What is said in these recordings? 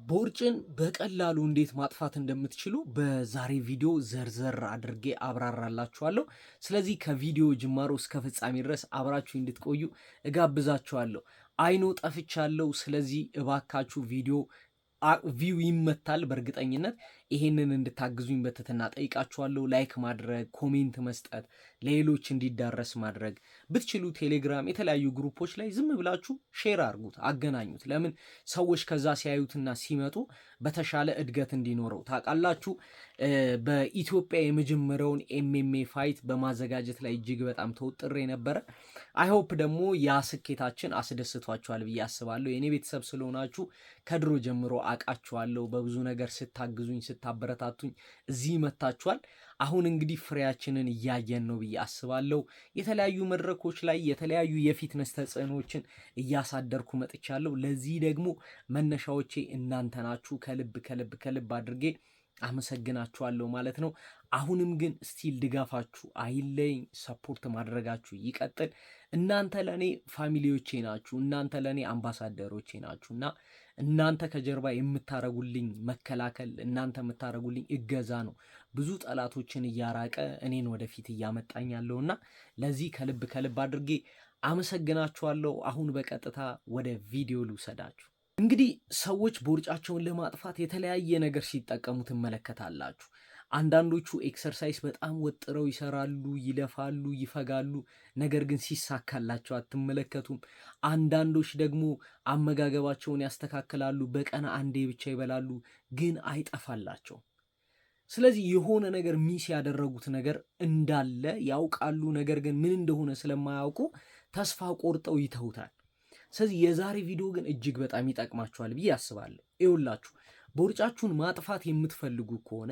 ቦርጭን በቀላሉ እንዴት ማጥፋት እንደምትችሉ በዛሬ ቪዲዮ ዘርዘር አድርጌ አብራራላችኋለሁ። ስለዚህ ከቪዲዮ ጅማሮ እስከ ፍጻሜ ድረስ አብራችሁ እንድትቆዩ እጋብዛችኋለሁ። አይኖ ጠፍቻለሁ። ስለዚህ እባካችሁ ቪው ይመታል በእርግጠኝነት ይሄንን እንድታግዙኝ በትህትና ጠይቃችኋለሁ። ላይክ ማድረግ፣ ኮሜንት መስጠት፣ ለሌሎች እንዲዳረስ ማድረግ ብትችሉ ቴሌግራም፣ የተለያዩ ግሩፖች ላይ ዝም ብላችሁ ሼር አድርጉት፣ አገናኙት። ለምን ሰዎች ከዛ ሲያዩትና ሲመጡ በተሻለ እድገት እንዲኖረው ታውቃላችሁ። በኢትዮጵያ የመጀመሪያውን ኤምኤምኤ ፋይት በማዘጋጀት ላይ እጅግ በጣም ተወጥሬ ነበረ። አይሆፕ ደግሞ ያ ስኬታችን አስደስቷችኋል ብዬ አስባለሁ። የእኔ ቤተሰብ ስለሆናችሁ ከድሮ ጀምሮ አውቃችኋለሁ። በብዙ ነገር ስታግዙኝ፣ ስታበረታቱኝ እዚህ መታችኋል። አሁን እንግዲህ ፍሬያችንን እያየን ነው ብዬ አስባለሁ። የተለያዩ መድረኮች ላይ የተለያዩ የፊትነስ ተጽዕኖችን እያሳደርኩ መጥቻለሁ። ለዚህ ደግሞ መነሻዎቼ እናንተ ናችሁ። ከልብ ከልብ ከልብ አድርጌ አመሰግናችኋለሁ ማለት ነው። አሁንም ግን ስቲል ድጋፋችሁ አይለኝ፣ ሰፖርት ማድረጋችሁ ይቀጥል። እናንተ ለእኔ ፋሚሊዎቼ ናችሁ። እናንተ ለእኔ አምባሳደሮቼ ናችሁ እና እናንተ ከጀርባ የምታረጉልኝ መከላከል፣ እናንተ የምታረጉልኝ እገዛ ነው ብዙ ጠላቶችን እያራቀ እኔን ወደፊት እያመጣኝ ያለውና ለዚህ ከልብ ከልብ አድርጌ አመሰግናችኋለሁ። አሁን በቀጥታ ወደ ቪዲዮ ልውሰዳችሁ። እንግዲህ ሰዎች ቦርጫቸውን ለማጥፋት የተለያየ ነገር ሲጠቀሙ ትመለከታላችሁ። አንዳንዶቹ ኤክሰርሳይዝ በጣም ወጥረው ይሰራሉ፣ ይለፋሉ፣ ይፈጋሉ፣ ነገር ግን ሲሳካላቸው አትመለከቱም። አንዳንዶች ደግሞ አመጋገባቸውን ያስተካክላሉ፣ በቀን አንዴ ብቻ ይበላሉ፣ ግን አይጠፋላቸው። ስለዚህ የሆነ ነገር ሚስ ያደረጉት ነገር እንዳለ ያውቃሉ፣ ነገር ግን ምን እንደሆነ ስለማያውቁ ተስፋ ቆርጠው ይተውታል። ስለዚህ የዛሬ ቪዲዮ ግን እጅግ በጣም ይጠቅማችኋል ብዬ አስባለሁ። ይኸውላችሁ ቦርጫችሁን ማጥፋት የምትፈልጉ ከሆነ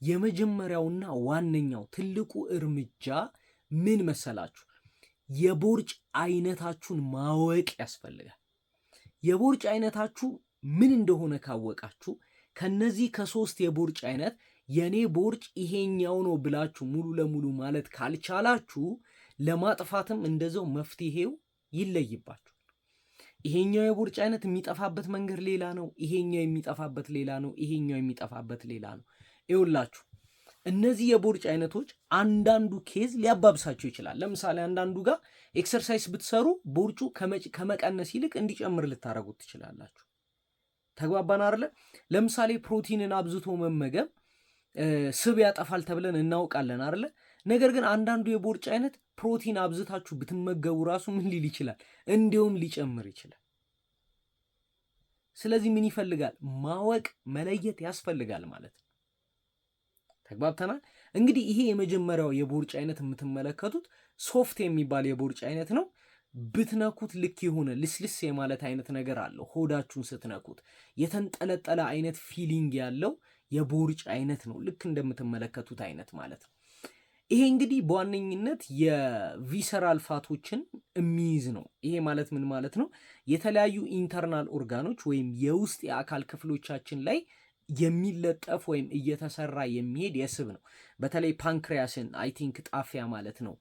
የመጀመሪያውና ዋነኛው ትልቁ እርምጃ ምን መሰላችሁ? የቦርጭ አይነታችሁን ማወቅ ያስፈልጋል። የቦርጭ አይነታችሁ ምን እንደሆነ ካወቃችሁ ከነዚህ ከሶስት የቦርጭ አይነት የኔ ቦርጭ ይሄኛው ነው ብላችሁ ሙሉ ለሙሉ ማለት ካልቻላችሁ ለማጥፋትም እንደዛው መፍትሄው ይለይባችሁ። ይሄኛው የቦርጭ አይነት የሚጠፋበት መንገድ ሌላ ነው፣ ይሄኛው የሚጠፋበት ሌላ ነው፣ ይሄኛው የሚጠፋበት ሌላ ነው። ይኸውላችሁ እነዚህ የቦርጭ አይነቶች አንዳንዱ ኬዝ ሊያባብሳቸው ይችላል። ለምሳሌ አንዳንዱ ጋር ኤክሰርሳይዝ ብትሰሩ ቦርጩ ከመቀነስ ይልቅ እንዲጨምር ልታደርጉት ትችላላችሁ። ተግባባን አይደለ? ለምሳሌ ፕሮቲንን አብዝቶ መመገብ ስብ ያጠፋል ተብለን እናውቃለን አይደለ? ነገር ግን አንዳንዱ የቦርጭ አይነት ፕሮቲን አብዝታችሁ ብትመገቡ ራሱ ምን ሊል ይችላል? እንዲሁም ሊጨምር ይችላል። ስለዚህ ምን ይፈልጋል? ማወቅ መለየት ያስፈልጋል ማለት ነው። ተግባብተናል። እንግዲህ ይሄ የመጀመሪያው የቦርጭ አይነት የምትመለከቱት ሶፍት የሚባል የቦርጭ አይነት ነው። ብትነኩት ልክ የሆነ ልስልስ የማለት አይነት ነገር አለው። ሆዳችሁን ስትነኩት የተንጠለጠለ አይነት ፊሊንግ ያለው የቦርጭ አይነት ነው። ልክ እንደምትመለከቱት አይነት ማለት ነው። ይሄ እንግዲህ በዋነኝነት የቪሰራል ፋቶችን የሚይዝ ነው። ይሄ ማለት ምን ማለት ነው? የተለያዩ ኢንተርናል ኦርጋኖች ወይም የውስጥ የአካል ክፍሎቻችን ላይ የሚለጠፍ ወይም እየተሰራ የሚሄድ የስብ ነው። በተለይ ፓንክሪያስን አይ ቲንክ ጣፊያ ማለት ነው።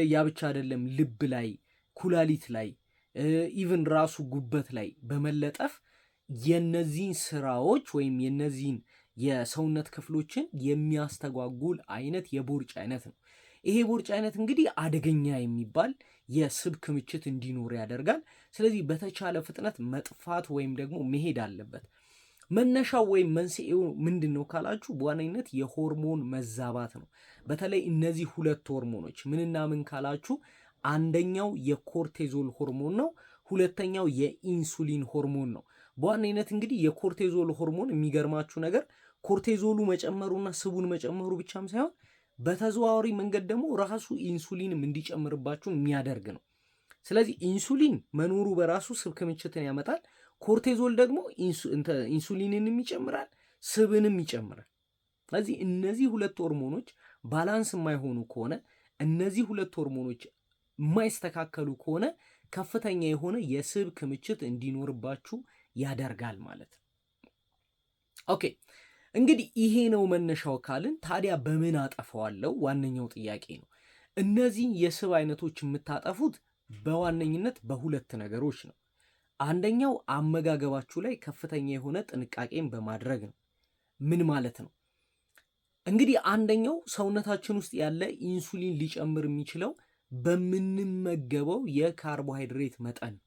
ያ ብቻ አይደለም፣ ልብ ላይ፣ ኩላሊት ላይ፣ ኢቭን ራሱ ጉበት ላይ በመለጠፍ የነዚህን ስራዎች ወይም የነዚህን የሰውነት ክፍሎችን የሚያስተጓጉል አይነት የቦርጭ አይነት ነው። ይሄ ቦርጭ አይነት እንግዲህ አደገኛ የሚባል የስብ ክምችት እንዲኖር ያደርጋል። ስለዚህ በተቻለ ፍጥነት መጥፋት ወይም ደግሞ መሄድ አለበት። መነሻው ወይም መንስኤው ምንድን ነው ካላችሁ በዋነኝነት የሆርሞን መዛባት ነው። በተለይ እነዚህ ሁለት ሆርሞኖች ምንና ምን ካላችሁ አንደኛው የኮርቴዞል ሆርሞን ነው፣ ሁለተኛው የኢንሱሊን ሆርሞን ነው። በዋነኝነት እንግዲህ የኮርቴዞል ሆርሞን የሚገርማችሁ ነገር ኮርቴዞሉ መጨመሩና ስቡን መጨመሩ ብቻም ሳይሆን በተዘዋዋሪ መንገድ ደግሞ ራሱ ኢንሱሊንም እንዲጨምርባችሁ የሚያደርግ ነው። ስለዚህ ኢንሱሊን መኖሩ በራሱ ስብ ክምችትን ያመጣል። ኮርቴዞል ደግሞ ኢንሱሊንንም ይጨምራል፣ ስብንም ይጨምራል። ስለዚህ እነዚህ ሁለት ሆርሞኖች ባላንስ የማይሆኑ ከሆነ እነዚህ ሁለት ሆርሞኖች የማይስተካከሉ ከሆነ ከፍተኛ የሆነ የስብ ክምችት እንዲኖርባችሁ ያደርጋል ማለት ነው። ኦኬ እንግዲህ ይሄ ነው መነሻው ካልን ታዲያ በምን አጠፋዋለሁ? ዋነኛው ጥያቄ ነው። እነዚህን የስብ አይነቶች የምታጠፉት በዋነኝነት በሁለት ነገሮች ነው። አንደኛው አመጋገባችሁ ላይ ከፍተኛ የሆነ ጥንቃቄን በማድረግ ነው። ምን ማለት ነው? እንግዲህ አንደኛው ሰውነታችን ውስጥ ያለ ኢንሱሊን ሊጨምር የሚችለው በምንመገበው የካርቦሃይድሬት መጠን ነው።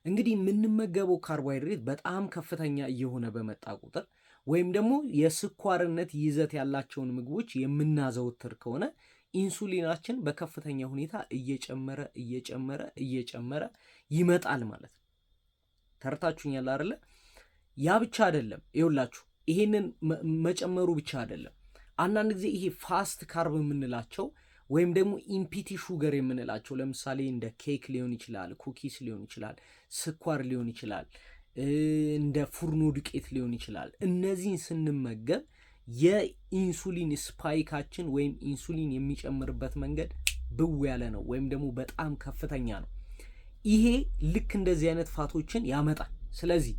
እንግዲህ የምንመገበው ካርቦሃይድሬት በጣም ከፍተኛ እየሆነ በመጣ ቁጥር ወይም ደግሞ የስኳርነት ይዘት ያላቸውን ምግቦች የምናዘወትር ከሆነ ኢንሱሊናችን በከፍተኛ ሁኔታ እየጨመረ ይመጣል ማለት ነው። ተርታችሁኛል አይደለ? ያ ብቻ አይደለም። ይኸውላችሁ ይሄንን መጨመሩ ብቻ አይደለም። አንዳንድ ጊዜ ይሄ ፋስት ካርብ የምንላቸው ወይም ደግሞ ኢምፒቲ ሹገር የምንላቸው ለምሳሌ እንደ ኬክ ሊሆን ይችላል፣ ኩኪስ ሊሆን ይችላል፣ ስኳር ሊሆን ይችላል፣ እንደ ፉርኖ ዱቄት ሊሆን ይችላል። እነዚህን ስንመገብ የኢንሱሊን ስፓይካችን ወይም ኢንሱሊን የሚጨምርበት መንገድ ብው ያለ ነው ወይም ደግሞ በጣም ከፍተኛ ነው። ይሄ ልክ እንደዚህ አይነት ፋቶችን ያመጣል። ስለዚህ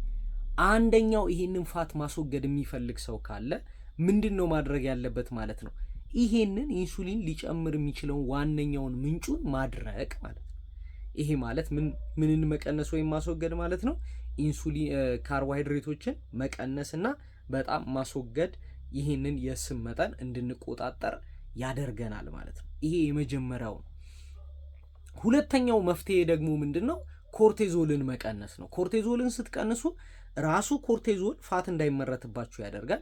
አንደኛው ይሄንን ፋት ማስወገድ የሚፈልግ ሰው ካለ ምንድን ነው ማድረግ ያለበት ማለት ነው? ይሄንን ኢንሱሊን ሊጨምር የሚችለውን ዋነኛውን ምንጩን ማድረቅ ማለት ነው። ይሄ ማለት ምንን መቀነስ ወይም ማስወገድ ማለት ነው? ኢንሱሊን ካርቦሃይድሬቶችን መቀነስና በጣም ማስወገድ፣ ይሄንን የስብ መጠን እንድንቆጣጠር ያደርገናል ማለት ነው። ይሄ የመጀመሪያው ነው። ሁለተኛው መፍትሄ ደግሞ ምንድን ነው? ኮርቴዞልን መቀነስ ነው። ኮርቴዞልን ስትቀንሱ ራሱ ኮርቴዞል ፋት እንዳይመረትባችሁ ያደርጋል።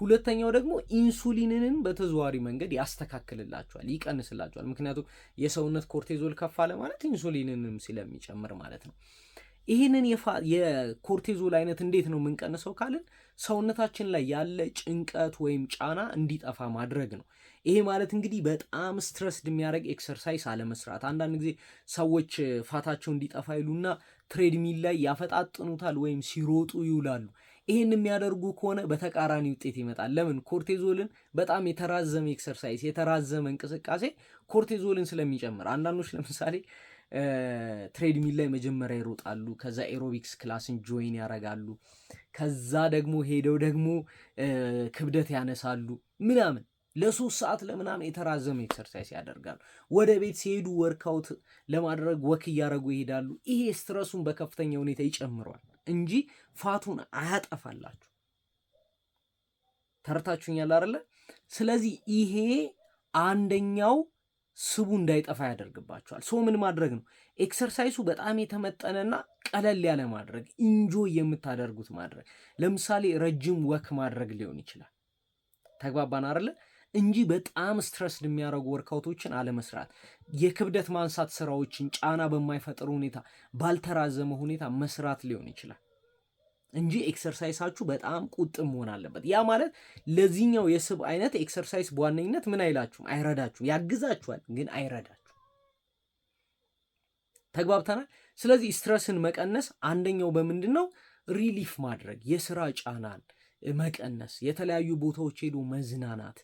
ሁለተኛው ደግሞ ኢንሱሊንን በተዘዋዋሪ መንገድ ያስተካክልላችኋል፣ ይቀንስላችኋል። ምክንያቱም የሰውነት ኮርቴዞል ከፍ አለ ማለት ኢንሱሊንንም ስለሚጨምር ማለት ነው። ይህንን የኮርቴዞል አይነት እንዴት ነው የምንቀንሰው ካልን ሰውነታችን ላይ ያለ ጭንቀት ወይም ጫና እንዲጠፋ ማድረግ ነው። ይሄ ማለት እንግዲህ በጣም ስትረስድ የሚያደርግ ኤክሰርሳይዝ አለመስራት። አንዳንድ ጊዜ ሰዎች ፋታቸው እንዲጠፋ ይሉና ትሬድሚል ላይ ያፈጣጥኑታል ወይም ሲሮጡ ይውላሉ። ይህን የሚያደርጉ ከሆነ በተቃራኒ ውጤት ይመጣል። ለምን? ኮርቴዞልን በጣም የተራዘመ ኤክሰርሳይዝ፣ የተራዘመ እንቅስቃሴ ኮርቴዞልን ስለሚጨምር። አንዳንዶች ለምሳሌ ትሬድሚል ላይ መጀመሪያ ይሮጣሉ፣ ከዛ ኤሮቢክስ ክላስን ጆይን ያደርጋሉ፣ ከዛ ደግሞ ሄደው ደግሞ ክብደት ያነሳሉ ምናምን ለ3 ሰዓት ለምናምን የተራዘመ ኤክሰርሳይዝ ያደርጋሉ። ወደ ቤት ሲሄዱ ወርክአውት ለማድረግ ወክ እያደረጉ ይሄዳሉ። ይሄ ስትረሱን በከፍተኛ ሁኔታ ይጨምሯል እንጂ ፋቱን አያጠፋላችሁ። ተርታችሁኛል አይደለ? ስለዚህ ይሄ አንደኛው ስቡ እንዳይጠፋ ያደርግባቸዋል። ሶ ምን ማድረግ ነው? ኤክሰርሳይሱ በጣም የተመጠነና ቀለል ያለ ማድረግ፣ ኢንጆይ የምታደርጉት ማድረግ። ለምሳሌ ረጅም ወክ ማድረግ ሊሆን ይችላል። ተግባባን አይደለ? እንጂ በጣም ስትረስ የሚያደርጉ ወርካውቶችን አለመስራት፣ የክብደት ማንሳት ስራዎችን ጫና በማይፈጥር ሁኔታ ባልተራዘመ ሁኔታ መስራት ሊሆን ይችላል እንጂ ኤክሰርሳይሳችሁ በጣም ቁጥም መሆን አለበት። ያ ማለት ለዚህኛው የስብ አይነት ኤክሰርሳይስ በዋነኝነት ምን አይላችሁም፣ አይረዳችሁም። ያግዛችኋል ግን አይረዳችሁም። ተግባብተናል። ስለዚህ ስትረስን መቀነስ አንደኛው በምንድን ነው? ሪሊፍ ማድረግ፣ የስራ ጫናን መቀነስ፣ የተለያዩ ቦታዎች ሄዶ መዝናናት፣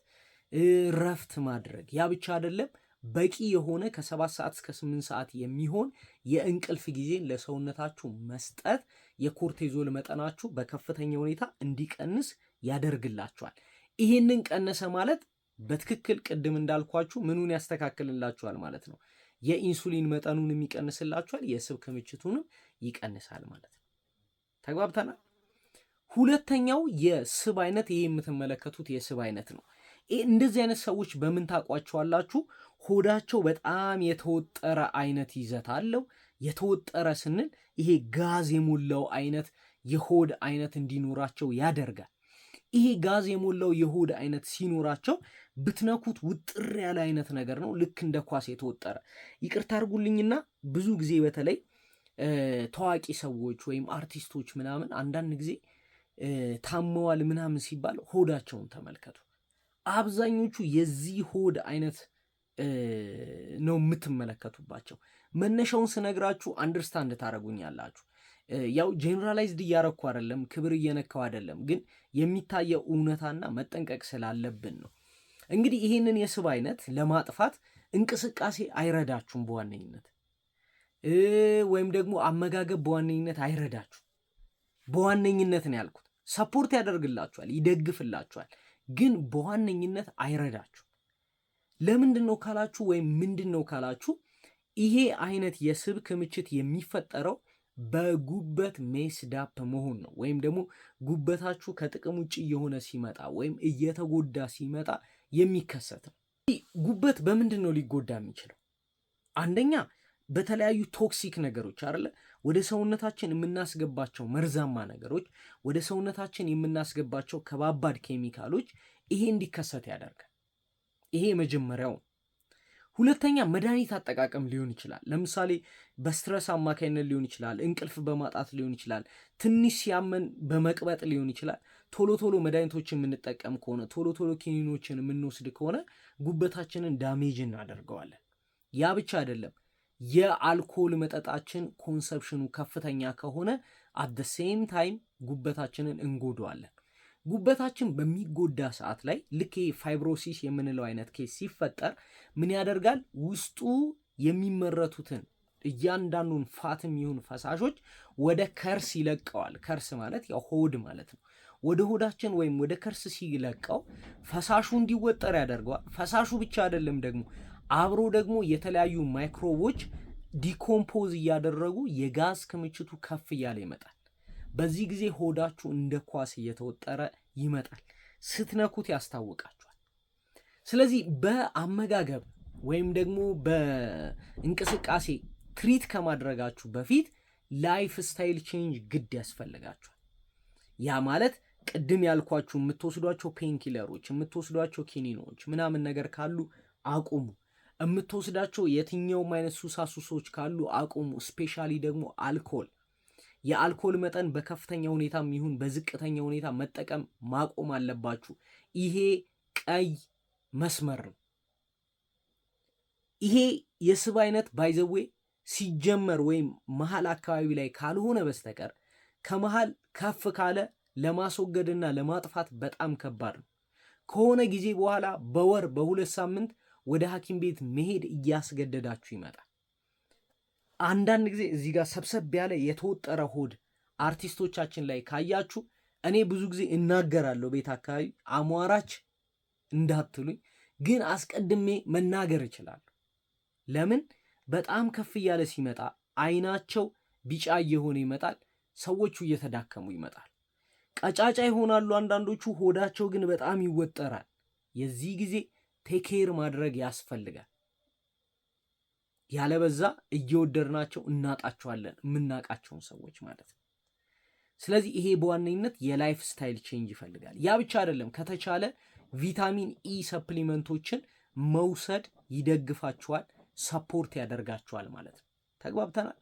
ረፍት ማድረግ። ያ ብቻ አይደለም፣ በቂ የሆነ ከ7 ሰዓት እስከ 8 ሰዓት የሚሆን የእንቅልፍ ጊዜን ለሰውነታችሁ መስጠት የኮርቴዞል መጠናችሁ በከፍተኛ ሁኔታ እንዲቀንስ ያደርግላችኋል። ይህንን ቀነሰ ማለት በትክክል ቅድም እንዳልኳችሁ ምኑን ያስተካክልላችኋል ማለት ነው? የኢንሱሊን መጠኑን የሚቀንስላችኋል፣ የስብ ክምችቱንም ይቀንሳል ማለት ነው። ተግባብተናል። ሁለተኛው የስብ አይነት ይሄ የምትመለከቱት የስብ አይነት ነው። እንደዚህ አይነት ሰዎች በምን ታውቋቸዋላችሁ? ሆዳቸው በጣም የተወጠረ አይነት ይዘት አለው። የተወጠረ ስንል ይሄ ጋዝ የሞላው አይነት የሆድ አይነት እንዲኖራቸው ያደርጋል። ይሄ ጋዝ የሞላው የሆድ አይነት ሲኖራቸው ብትነኩት ውጥር ያለ አይነት ነገር ነው፣ ልክ እንደ ኳስ የተወጠረ። ይቅርታ አድርጉልኝና ብዙ ጊዜ በተለይ ታዋቂ ሰዎች ወይም አርቲስቶች ምናምን አንዳንድ ጊዜ ታመዋል ምናምን ሲባል ሆዳቸውን ተመልከቱ። አብዛኞቹ የዚህ ሆድ አይነት ነው የምትመለከቱባቸው። መነሻውን ስነግራችሁ አንደርስታንድ ታደርጉኛላችሁ። ያው ጄኔራላይዝድ እያረኩ አይደለም፣ ክብር እየነካው አይደለም፣ ግን የሚታየው እውነታና መጠንቀቅ ስላለብን ነው። እንግዲህ ይህንን የስብ አይነት ለማጥፋት እንቅስቃሴ አይረዳችሁም በዋነኝነት ወይም ደግሞ አመጋገብ በዋነኝነት አይረዳችሁ። በዋነኝነት ነው ያልኩት። ሰፖርት ያደርግላችኋል፣ ይደግፍላችኋል፣ ግን በዋነኝነት አይረዳችሁ። ለምንድን ነው ካላችሁ ወይም ምንድን ነው ካላችሁ ይሄ አይነት የስብ ክምችት የሚፈጠረው በጉበት ሜስዳፕ መሆን ነው። ወይም ደግሞ ጉበታችሁ ከጥቅም ውጭ እየሆነ ሲመጣ ወይም እየተጎዳ ሲመጣ የሚከሰት ነው። ጉበት በምንድን ነው ሊጎዳ የሚችለው? አንደኛ በተለያዩ ቶክሲክ ነገሮች አይደለ፣ ወደ ሰውነታችን የምናስገባቸው መርዛማ ነገሮች፣ ወደ ሰውነታችን የምናስገባቸው ከባባድ ኬሚካሎች ይሄ እንዲከሰት ያደርጋል። ይሄ መጀመሪያው። ሁለተኛ መድኃኒት አጠቃቀም ሊሆን ይችላል። ለምሳሌ በስትረስ አማካኝነት ሊሆን ይችላል፣ እንቅልፍ በማጣት ሊሆን ይችላል፣ ትንሽ ሲያመን በመቅበጥ ሊሆን ይችላል። ቶሎ ቶሎ መድኃኒቶችን የምንጠቀም ከሆነ፣ ቶሎ ቶሎ ኪኒኖችን የምንወስድ ከሆነ ጉበታችንን ዳሜጅ እናደርገዋለን። ያ ብቻ አይደለም፣ የአልኮል መጠጣችን ኮንሰፕሽኑ ከፍተኛ ከሆነ አት ሴም ታይም ጉበታችንን እንጎዳዋለን። ጉበታችን በሚጎዳ ሰዓት ላይ ልክ ፋይብሮሲስ የምንለው አይነት ኬስ ሲፈጠር ምን ያደርጋል? ውስጡ የሚመረቱትን እያንዳንዱን ፋትም ይሁን ፈሳሾች ወደ ከርስ ይለቀዋል። ከርስ ማለት ያው ሆድ ማለት ነው። ወደ ሆዳችን ወይም ወደ ከርስ ሲለቀው ፈሳሹ እንዲወጠር ያደርገዋል። ፈሳሹ ብቻ አይደለም ደግሞ አብሮ ደግሞ የተለያዩ ማይክሮቦች ዲኮምፖዝ እያደረጉ የጋዝ ክምችቱ ከፍ እያለ ይመጣል። በዚህ ጊዜ ሆዳችሁ እንደ ኳስ እየተወጠረ ይመጣል። ስትነኩት ያስታውቃችኋል። ስለዚህ በአመጋገብ ወይም ደግሞ በእንቅስቃሴ ትሪት ከማድረጋችሁ በፊት ላይፍ ስታይል ቼንጅ ግድ ያስፈልጋችኋል። ያ ማለት ቅድም ያልኳችሁ የምትወስዷቸው ፔንኪለሮች፣ የምትወስዷቸው ኪኒኖች ምናምን ነገር ካሉ አቁሙ። የምትወስዳቸው የትኛውም አይነት ሱሳሱሶች ካሉ አቁሙ። ስፔሻሊ ደግሞ አልኮል፣ የአልኮል መጠን በከፍተኛ ሁኔታም ይሁን በዝቅተኛ ሁኔታ መጠቀም ማቆም አለባችሁ። ይሄ ቀይ መስመር ነው። ይሄ የስብ አይነት ባይዘዌ ሲጀመር ወይም መሃል አካባቢ ላይ ካልሆነ በስተቀር ከመሃል ከፍ ካለ ለማስወገድና ለማጥፋት በጣም ከባድ ነው። ከሆነ ጊዜ በኋላ በወር በሁለት ሳምንት ወደ ሐኪም ቤት መሄድ እያስገደዳችሁ ይመጣል። አንዳንድ ጊዜ እዚህ ጋር ሰብሰብ ያለ የተወጠረ ሆድ አርቲስቶቻችን ላይ ካያችሁ እኔ ብዙ ጊዜ እናገራለሁ ቤት አካባቢ አሟራች እንዳትሉኝ፣ ግን አስቀድሜ መናገር እችላለሁ። ለምን? በጣም ከፍ እያለ ሲመጣ አይናቸው ቢጫ እየሆነ ይመጣል። ሰዎቹ እየተዳከሙ ይመጣል። ቀጫጫ ይሆናሉ አንዳንዶቹ፣ ሆዳቸው ግን በጣም ይወጠራል። የዚህ ጊዜ ቴኬር ማድረግ ያስፈልጋል። ያለበዛ እየወደድናቸው እናጣቸዋለን፣ የምናውቃቸውን ሰዎች ማለት ነው። ስለዚህ ይሄ በዋነኝነት የላይፍ ስታይል ቼንጅ ይፈልጋል። ያ ብቻ አይደለም፣ ከተቻለ ቪታሚን ኢ ሰፕሊመንቶችን መውሰድ ይደግፋችኋል፣ ሰፖርት ያደርጋችኋል ማለት ነው። ተግባብተናል።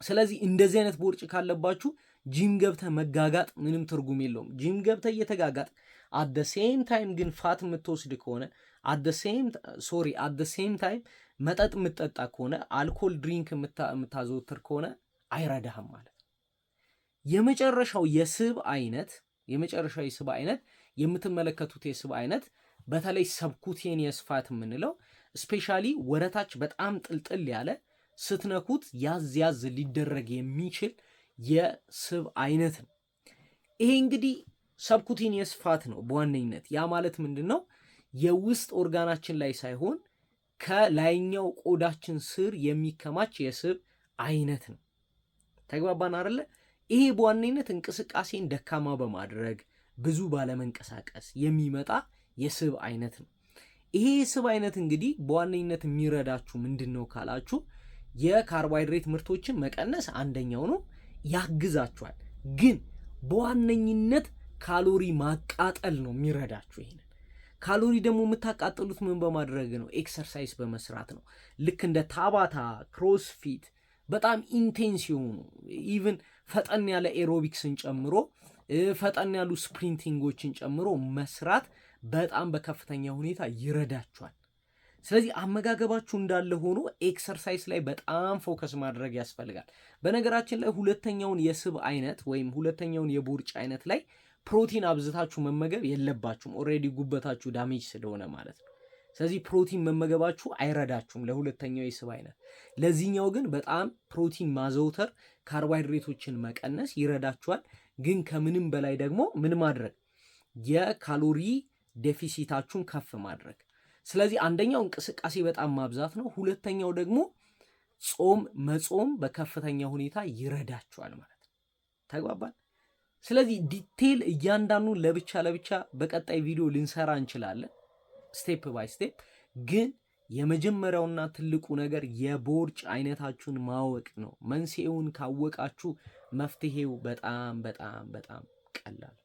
ስለዚህ እንደዚህ አይነት ቦርጭ ካለባችሁ ጂም ገብተ መጋጋጥ ምንም ትርጉም የለውም። ጂም ገብተ እየተጋጋጥ አት ሴም ታይም ግን ፋት የምትወስድ ከሆነ አት ሴም ታይም መጠጥ የምትጠጣ ከሆነ አልኮል ድሪንክ የምታዘወትር ከሆነ አይረዳህም ማለት ነው። የመጨረሻው የስብ አይነት የምትመለከቱት የስብ አይነት በተለይ ሰብኩቴኒየስ ፋት የምንለው ስፔሻሊ ወረታች በጣም ጥልጥል ያለ ስትነኩት ያዝ ያዝ ሊደረግ የሚችል የስብ አይነት ነው። ይሄ እንግዲህ ሰብኩቴኒየስ ፋት ነው በዋነኝነት። ያ ማለት ምንድን ነው? የውስጥ ኦርጋናችን ላይ ሳይሆን ከላይኛው ቆዳችን ስር የሚከማች የስብ አይነት ነው። ተግባባን አይደለ? ይሄ በዋነኝነት እንቅስቃሴን ደካማ በማድረግ ብዙ ባለመንቀሳቀስ የሚመጣ የስብ አይነት ነው። ይሄ የስብ አይነት እንግዲህ በዋነኝነት የሚረዳችሁ ምንድን ነው ካላችሁ የካርቦሃይድሬት ምርቶችን መቀነስ አንደኛው ነው፣ ያግዛችኋል። ግን በዋነኝነት ካሎሪ ማቃጠል ነው የሚረዳችሁ። ይሄንን ካሎሪ ደግሞ የምታቃጥሉት ምን በማድረግ ነው? ኤክሰርሳይዝ በመስራት ነው። ልክ እንደ ታባታ፣ ክሮስፊት በጣም ኢንቴንስ የሆኑ ኢቭን ፈጠን ያለ ኤሮቢክስን ጨምሮ ፈጠን ያሉ ስፕሪንቲንጎችን ጨምሮ መስራት በጣም በከፍተኛ ሁኔታ ይረዳችኋል። ስለዚህ አመጋገባችሁ እንዳለ ሆኖ ኤክሰርሳይዝ ላይ በጣም ፎከስ ማድረግ ያስፈልጋል። በነገራችን ላይ ሁለተኛውን የስብ አይነት ወይም ሁለተኛውን የቦርጭ አይነት ላይ ፕሮቲን አብዝታችሁ መመገብ የለባችሁም። ኦልሬዲ ጉበታችሁ ዳሜጅ ስለሆነ ማለት ነው። ስለዚህ ፕሮቲን መመገባችሁ አይረዳችሁም ለሁለተኛው የስብ አይነት። ለዚህኛው ግን በጣም ፕሮቲን ማዘውተር፣ ካርቦሃይድሬቶችን መቀነስ ይረዳችኋል። ግን ከምንም በላይ ደግሞ ምን ማድረግ? የካሎሪ ዴፊሲታችሁን ከፍ ማድረግ። ስለዚህ አንደኛው እንቅስቃሴ በጣም ማብዛት ነው። ሁለተኛው ደግሞ ጾም መጾም በከፍተኛ ሁኔታ ይረዳችኋል ማለት ነው። ተግባባን? ስለዚህ ዲቴል እያንዳንዱን ለብቻ ለብቻ በቀጣይ ቪዲዮ ልንሰራ እንችላለን፣ ስቴፕ ባይ ስቴፕ። ግን የመጀመሪያውና ትልቁ ነገር የቦርጭ አይነታችሁን ማወቅ ነው። መንስኤውን ካወቃችሁ መፍትሄው በጣም በጣም በጣም ቀላል